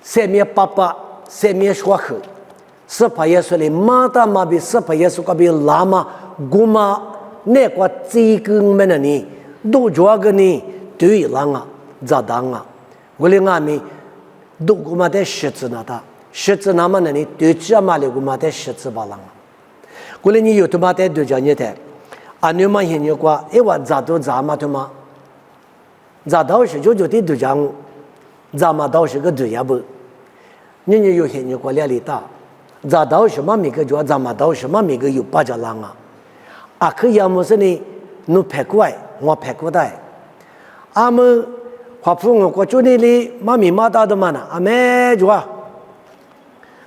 上面爸爸，上面说口，是怕耶稣的马达马比是怕耶稣个比拉嘛，古嘛那个这个么呢？都这个呢？对了啊，咋当啊？我的阿妹都古嘛的10字那的，10字那么呢？对这嘛的古嘛的10字巴郎啊。我的你有他妈的对着你的，啊你嘛现在过，一话咋都咋嘛他妈。咋倒是就对对讲，咋嘛倒是个对呀不？你有些人过来里大，咋倒是嘛每个叫咋嘛倒是嘛每个有8家郎啊？啊可要么是呢，侬拍过来，我拍过来，阿们华普我过去那里嘛咪嘛大的嘛呢？阿没就啊，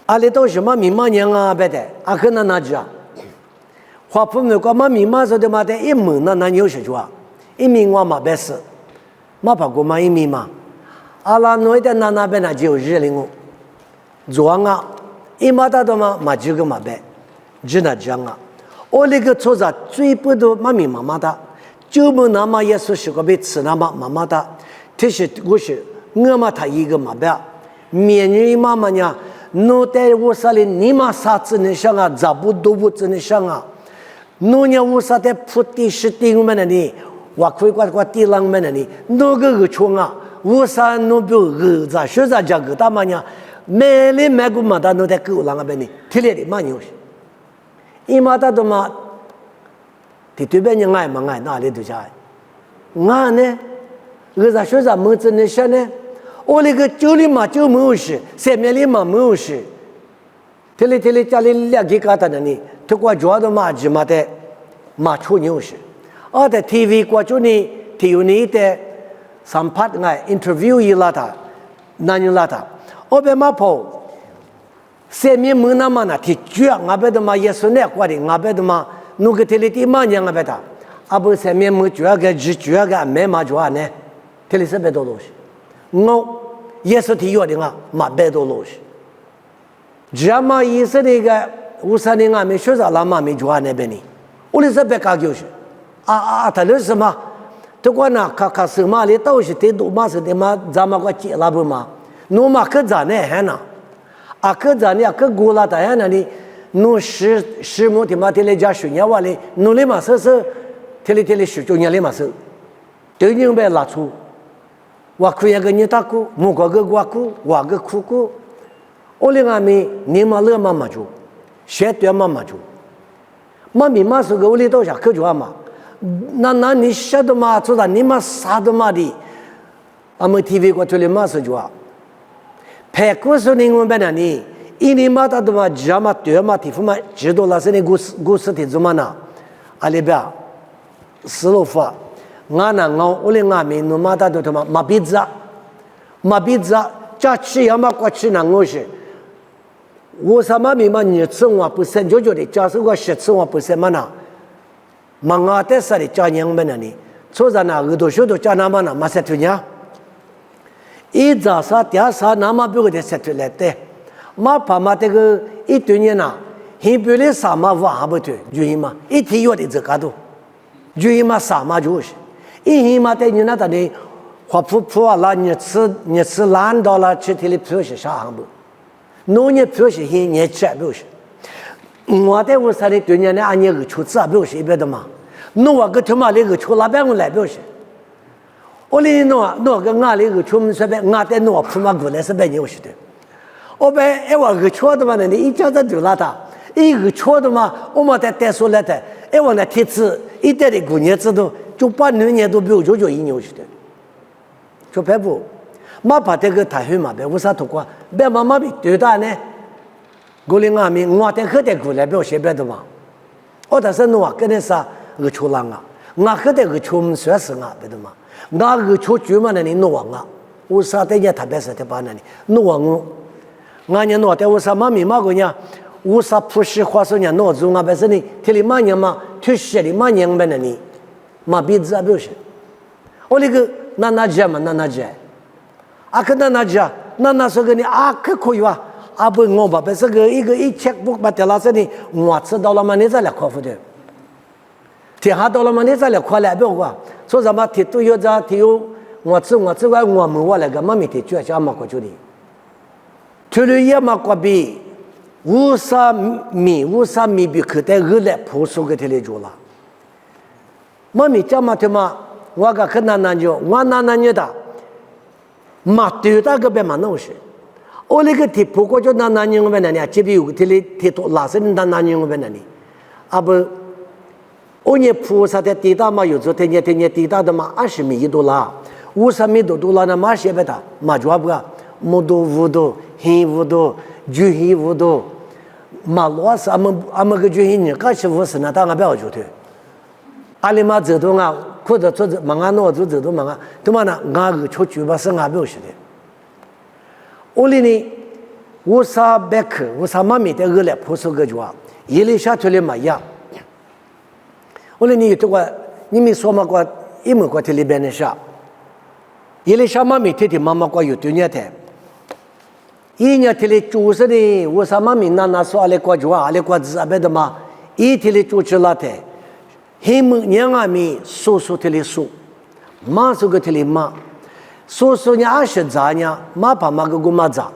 阿里倒是嘛咪嘛娘啊别的，阿可那句啊，华普我过嘛咪嘛说的嘛的一门那有些就啊，一名我嘛别是。嘛怕过嘛一米嘛，阿拉诺的那边那就日灵哦，做啊，一马大的嘛这个嘛呗，只那讲啊，我那个做啥最不多嘛咪妈妈的，就么那么也是个被吃那么妈妈的，这是我是我嘛他一个嘛呗，面人妈妈呢，侬在我啥里你嘛啥子你想啊，咋不都不真想啊，侬呢我啥在铺地是顶么的呢？我可以过地浪面的呢，那个穷啊，我啥那不儿子，学啥家个大嘛呢？买来买个嘛的，那在狗浪那边呢，提来的嘛牛些，一嘛大的嘛，对边人爱嘛爱，哪里都家爱，俺呢，儿子学啥么子呢？些呢？我那个酒里嘛就没有事，上面里嘛没有事，提来家里两个疙瘩的呢，他过家的嘛就嘛的，嘛出牛事。ở tại TV qua chỗ này thìuni để sản phát ngay interview gì là ta nãy là ta ở bên mà po xem như mưa năm mà thì chưa ngã bên đó mà Yesu này qua đi ngã bên đó mà nu cái thế thì mà nhang ngã bên ta à bữa xem như mưa chưa cái mẹ mà chưa nè thế sẽ bên đó rồi ngô Yesu thì yêu đi ngã mà bên đó rồi giờ mà Yesu này cái usan này ngã mình说啥嘛没chưa nè bên này我们是别搞就是他那什么？这个呢，看什么里都是得多嘛是的嘛，咱们个接了不嘛？侬嘛可咋呢？还呢？啊，可咋呢？可过了大呀那里，侬十亩的嘛，这里家水年话哩，侬里嘛是，这里水就年里嘛是，对人别拉出，我可以个你打过，木个我过，我个苦过，我里阿咪你嘛乐嘛嘛就，学对嘛嘛就，嘛咪嘛是个我里到下可就嘛。那你晓得嘛？做啥你嘛啥都嘛的，俺们 TV 过去的嘛是就啊，拍故事呢我们那里一年嘛他都嘛家嘛对嘛地方嘛知道了是你故事的怎么呢？阿里边思路法，我那我连俺们弄嘛他都他妈麻痹子，家吃要么过去那我是，我什么明嘛你吃我不生就觉得假设我10次我不生嘛呢，嘛我在这里家人们那里，坐在那耳朵手都家那么呢，嘛是对呀，一早上第二啥那么不会的是对来的。嘛怕嘛这个一对年呐，很别的啥嘛话不对，就因嘛一天要的这个都，就因嘛啥嘛就是，一因嘛在你那的呢，花铺啊啦，你吃烂到了，吃的票是啥行不？农业票是很年吃不是？我在我啥的对年呢，俺那个出资不是一般的嘛，弄我个他妈那个出那边我来不是？我哩弄个俺那个出门随便，俺在弄铺嘛过来是别人是的。我被我个错的嘛，你一家子就拉他，一个错的嘛，我们在带出来的，我那天子一代的过年子都就把2年都比我就1年去的，就白不，嘛把这个太黑嘛，别为啥脱光，别妈妈比对大呢，我领俺们我在喝的过来不要写别的嘛，我但是我跟你说个错浪啊，我喝的个错们算是啊，别的嘛，那个错就嘛那里弄啊，我啥在家特别是在把那里弄我。俺家弄的我啥嘛咪嘛个呢？我啥普世话说呢？弄住俺本身呢，天里嘛年嘛，退休的嘛年们那里，嘛鼻子啊不是。我那个那家嘛那家，啊个那家，那说个呢啊可以哇，啊不我吧，本身个一个一check book把掉了这里，我知道了嘛，你再来考复的。天下到了嘛，你再来考来不过，说什么天都有这天有我知外我们我那个嘛没天就叫嘛过去的。除了也嘛过比无啥米比可带二来朴素个天来做了。妈咪讲嘛他妈，我个可难就我难的，嘛对大个别嘛弄些。我那个天不过就难我们那里，这边有个天来天多拉伸难我们那里，啊不，我呢菩萨的地大嘛有时天地大的嘛20米多啦，50米多啦那嘛些别的嘛就不个。木多无多，黑无多，就黑无多，马罗是俺们个就黑人，刚是50呢，当然不要就对。阿里嘛走动啊，或者做忙啊，弄就走动忙啊，他妈呢，俺个出去吧是俺不要是的。我哩呢，我啥别克，我啥妈咪的二来朴素个就啊，一里下头里嘛样。我哩你这个，你们说嘛个，一门个这里边的啥？一里下妈咪天天妈妈个有对年的。一年天里做事的，我啥嘛名那说阿里过去阿里过子阿别的嘛，一天里做起来的，黑木年阿米说天里说，马说个天里马，说呢20咋呢，马怕嘛个古马咋，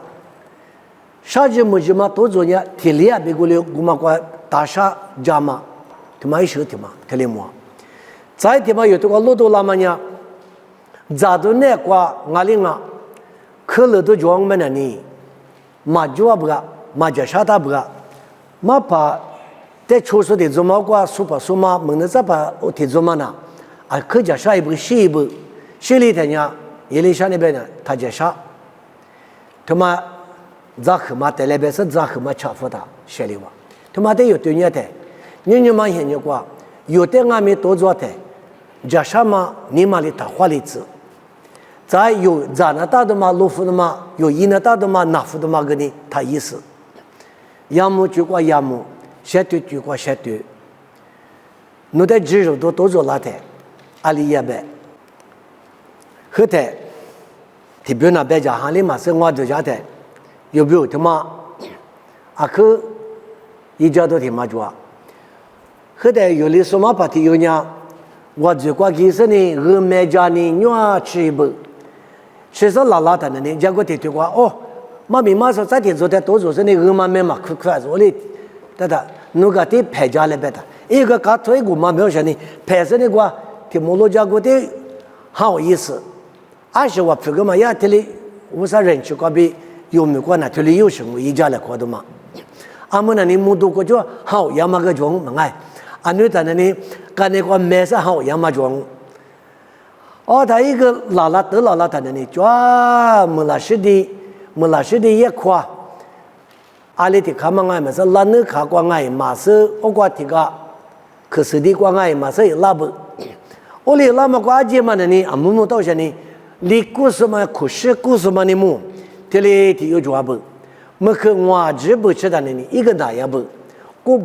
啥子么子嘛都做呢，天里啊别个了古马个大厦家嘛，他妈一手他妈天里么，再他妈有这个路多拉嘛呢，咋都那个阿里啊，可乐都装满了呢。嘛就不个，嘛就啥大不个，嘛把在出手的做嘛个苏巴苏嘛，门的这把我提做嘛呢，啊，可叫啥一步，西一步，西里头呢，一里山那边呢，他叫啥？他妈咋和嘛在那边是咋和嘛巧夫他西里哇，他妈得有对年的，你嘛现在过，有的俺们多做的，叫啥嘛？你嘛里他花里子。再有咋那大的嘛，路夫的嘛，有一那大的嘛，那夫的嘛，个呢，他意思，要么就过要么，相对就过相对，你的肌肉都做那的，阿里也呗，后头，特别那边家行里嘛，是我这家的，有没有他妈，啊可，一家都他妈做，后头有的什么把的有呢，我这过其实呢，我买家呢，我吃一包。其实拉的呢，结果提过哦，妈咪妈说在天做的多做是那个妈咪嘛，可做的，对，那个的拍家来别的，一个搞推个嘛没有说呢，拍摄那个提摩罗家国的好意思，20我拍个嘛，也提里我啥人去过比有没过呢？提里有什么一家来过的嘛？俺们那里木多个就好，要么个种嘛哎，俺们在那里干那个买啥好，要么种。哦，他一个老他那里抓木拉式的一块，阿里的卡嘛爱嘛是拉那卡光爱嘛是我瓜提个，可是的光爱嘛是拉不，我哩拉嘛瓜节嘛的呢，阿木木到些呢，离故事嘛可是故事嘛的木，这里的有抓不，么可我只不吃的呢，一个大也不，我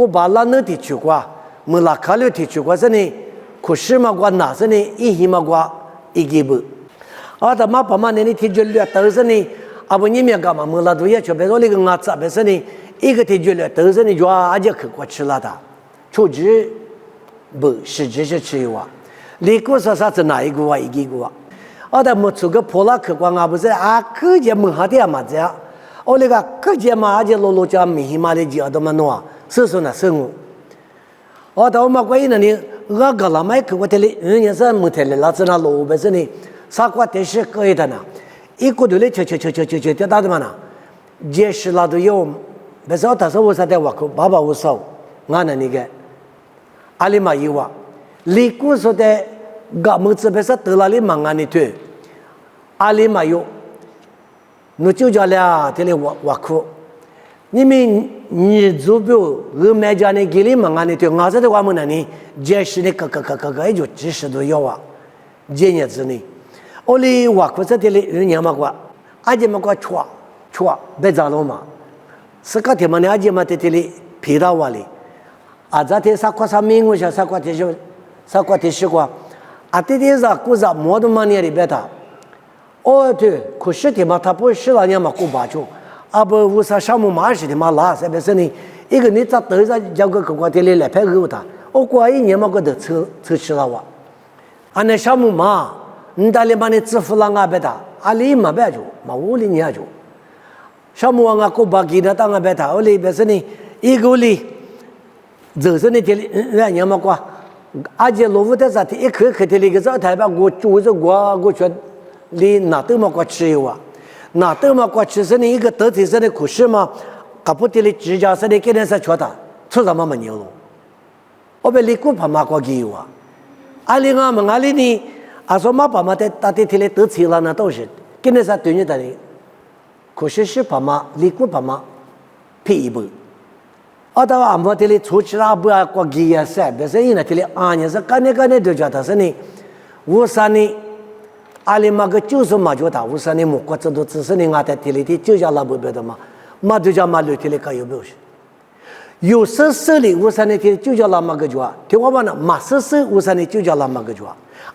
把拉那的去过，么拉卡了的去过是呢，可是嘛瓜哪是呢，一起嘛瓜一个不，啊，他妈爸妈呢，你提出来都是呢。阿不你们干嘛？么拉都也去，别说那个伢子，别说你一个提出来，都是你就阿姐去过吃了的，出质不实质是吃一碗，你个说啥子哪一个啊？一个啊？阿他么出个破拉去过啊？不是啊？可见么哈的嘛子呀？我那个可见嘛，阿姐罗家米嘛的家都嘛弄啊，是说那生活。我到我们关于那里，我个老买去过这里，人家是没得了，老子那路不是你啥瓜电视可以的呢？一个头里切，这打的嘛呢？结识那都有，不是我他说我啥在挖苦，爸爸我少，俺那个，阿里嘛有啊，你姑说的，俺们这边是得了里忙俺的腿，阿里嘛有，你就叫了这里挖苦，你们你做不我买家呢给你忙俺的腿，俺这的话么呢你结识的个也就几十都有啊，几年之内。我哩挖苦在这里，人家嘛瓜，阿姐嘛瓜戳，别咋了嘛？是个天嘛，你阿姐嘛在这里皮到瓦里，啊，这天啥瓜啥名我想啥瓜提示瓜，啊，这天啥古啥摩托嘛你里边的，哦对，可是的嘛，他不是那年嘛过八九，啊不，我啥项目嘛是的嘛拉，是不是呢？一个你咋头上交个瓜这里来配合他，我过一年嘛过得车吃了哇，啊那项目嘛。你大里把你支付了俺别打，阿里嘛别做，嘛屋里你也做。小木王啊，过把给他当俺别打，我里边是呢，一个里，就是呢这里，人嘛瓜，阿姐老夫在啥的，一口的那个灶台吧，我煮着我全，里哪都嘛瓜吃有啊，哪都嘛瓜吃是呢一个得体是呢，可是嘛，搞不得哩指甲是呢，给人是缺的，出什么没有了，我被里过怕嘛瓜给有啊，阿里俺们阿里呢。啊，说嘛，爸妈在大地铁里都吃了那都是，跟那啥对你的哩，可是爸妈离过爸妈，赔一半。啊，到俺们这里出去了不要过几呀噻，别说人家这里啊，你是干的都觉得是呢，无啥呢，阿里嘛个就是嘛觉得无啥呢，木瓜子都只是呢，俺在这里的就叫那不别的嘛，嘛就叫嘛留这里搞有没有？有手里无啥呢？就叫那么个叫，听我讲呢，马手无啥呢？就叫那么个叫。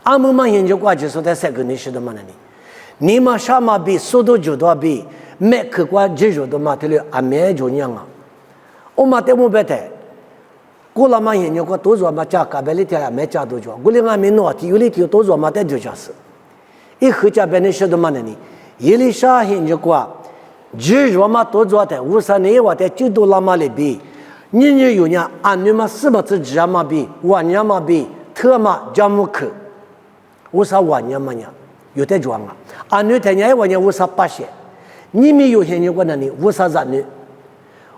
俺们嘛研究过，就说在三个你是的嘛呢？你嘛啥嘛比速度就多比，没客观技术的嘛，这里俺没就样啊。我嘛在目标的，过了嘛研究过，多少嘛加咖啡里头没加多少，我哩俺没弄，有里头多少嘛在就加是。一喝加杯你是的嘛呢？一里啥研究过，技术嘛多少的，无啥呢？我在就多那么里比。你有呢？俺女嘛是不是只嘛比，我娘嘛比，特嘛加木克。我啥晚年嘛呢？有点装啊！俺女太娘晚年我啥八些，你们有些人过那里我啥人女，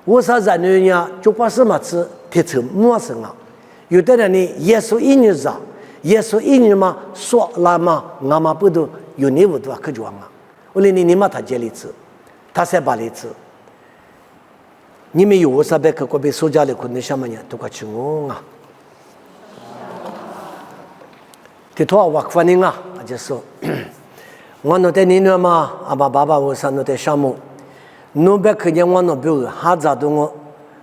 我啥人女呢？就把什么吃贴成陌生啊！有的人呢，耶稣一年啥，耶稣一年嘛说那嘛，俺嘛不都有你不都可装啊！我连你嘛他接里吃，他才把里吃。你们有我啥别个过被苏家里可能什么呢？都快吃我啊！这托我反正啊，就说，我那在你那嘛，阿爸爸我上那在项目，侬别看见我那表个，哈咋都我，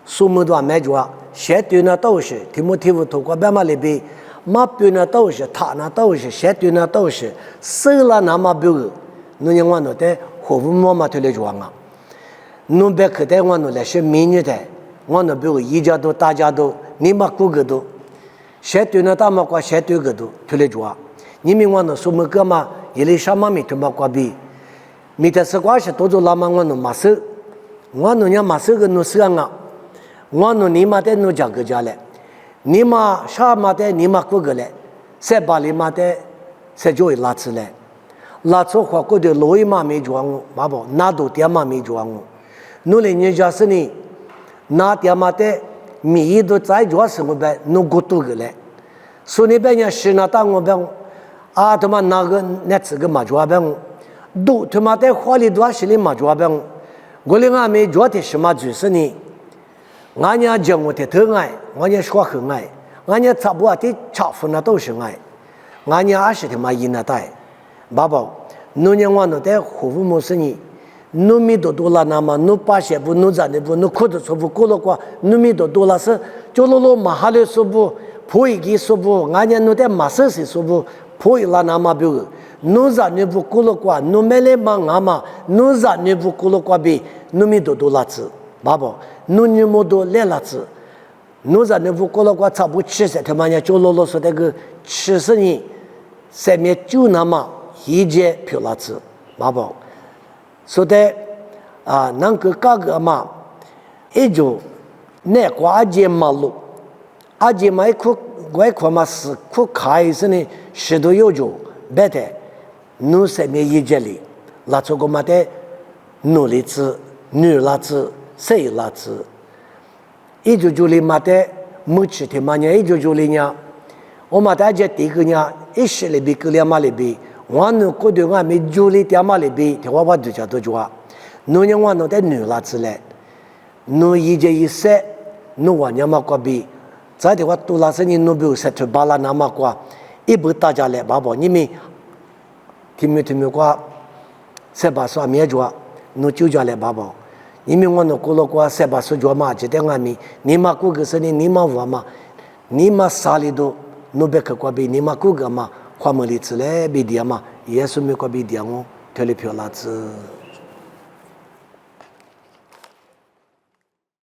数目都还没做，写对那都是，题目透过别嘛里边，马表那都是，他那都是，写对那都是，手了那么表个，侬让我那在活物么嘛推来做啊，侬别看在我那来是美女的，我那表个一家都大家都，你嘛个个都。写对那大嘛瓜写对个都推来做，你们我那什么个嘛，也来什么没推嘛瓜比，没得是瓜是多做那么我那马手，我那人马手个那是啊，我那你嘛的那讲个家嘞，你嘛啥嘛的你嘛过个嘞，再把你嘛的再就拉出来，拉出花过的罗伊嘛没做我，妈不拿到点嘛没做我，努力人家是呢，拿点嘛的。米都在做什么呗？弄过多个嘞，所以别人是那当我呗，啊他妈那个那这个嘛做呗，都他妈在花里多少里嘛做呗，我哩俺们昨天什么就是你，俺家讲我的疼爱，俺家说很爱，俺家差不多的差分那都是爱，俺家20天嘛赢了带，爸爸，侬年我那在父母是你，侬米多了那么，侬80步，侬咋的步，侬裤子穿不过了过，侬米多了是，就罗马哈的说不，破一个说不，俺家侬在马色是说不，破一了那么比如。侬咋你不过了过？侬买来嘛俺嘛，侬咋你不过了过比？侬米多拉子，爸爸，侬你么多来拉子，侬咋你不过了过？差不多70他妈呀，就老说那个70年，上面就那么一节票拉子，爸爸，说的啊，那个价格嘛，也就那挂节马路，阿节嘛一块外块嘛是块开是呢，10多有就白的。侬上面一节里，拉出个嘛的奴隶子、女拉子、谁拉子，1990嘛的没吃的嘛呢，1990呢，我嘛大家第一个呢，10里比2嘛里比，我侬过对我没90点嘛里比，听我就叫多话，侬呢我侬的女拉子嘞，侬一节一塞，侬我呢嘛过比，再的话多拉是你侬比如说去巴拉那嘛过，一不大家来，爸爸你们。听没过，7、8岁没做，侬就叫来爸爸。你们我那过了过7、8岁做嘛，就在外面，你妈过个生日，你妈我嘛，你妈啥里头，侬别去过比，你妈过个嘛，花木里子嘞比点嘛，也是没过比点哦，特里漂拉子。